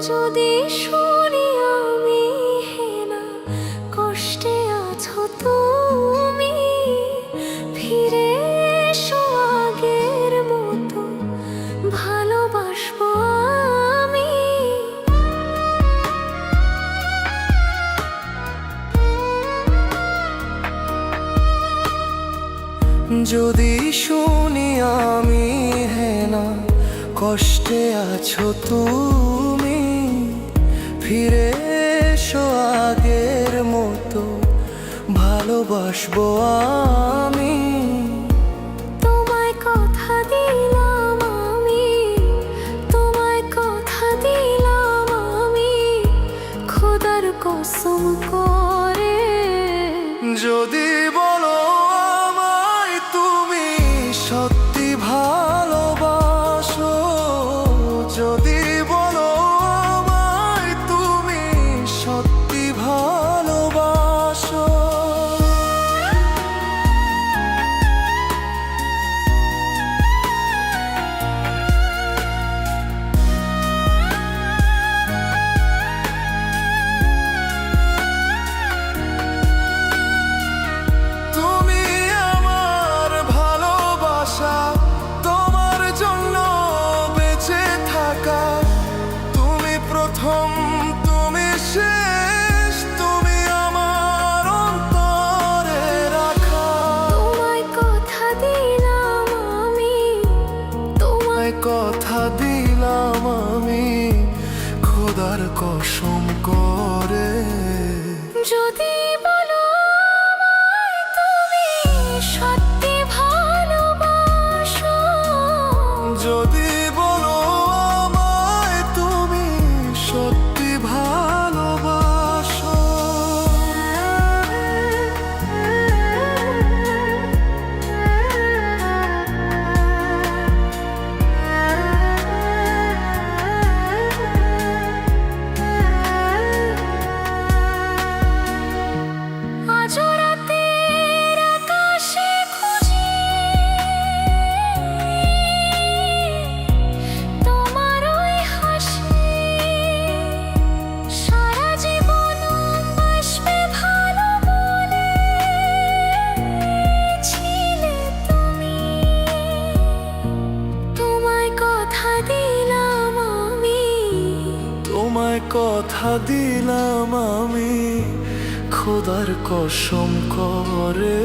যদি শুনি আমি হেনা কষ্টে আছো তুমি, ফিরে এসো আগের মতো ভালোবাসবো আমি। যদি শুনি আমি হেনা কষ্টে আছো তুমি, ফিরে এসো আগের মতো ভালোবাসবো আমি। তোমায় কথা দিলাম আমি, তোমায় কথা দিলাম আমি, খোদার কসম করে। যদি বলো আমায় তুমি সত্যি ভালোবাসো, যদি বলো আমায় তুমি সত্যি ভালোবাসো, তুমি আমার ভালোবাসা, তোমার জন্য বেঁচে থাকা, তুমি প্রথম তুমি শেষ, তুমি আমার অন্তরে রাখা। তোমায় কথা দিলাম আমি, তোমায় কথা দিলাম আমি খোদার কসম করে। যদি বলো আমায় তুমি সত্যি ভালোবাসো, যদি বলো আমায় তুমি সত্যি ভালোবাসো, আজ রাতের আকাশে খুঁজি তোমার ওই হাসি, সারা জীবন বাসবে ভালো বলেছিলে তুমি। তোমায় কথা দিলাম আমি, তোমায় কথা দিলাম আমি খোদার কসম করে।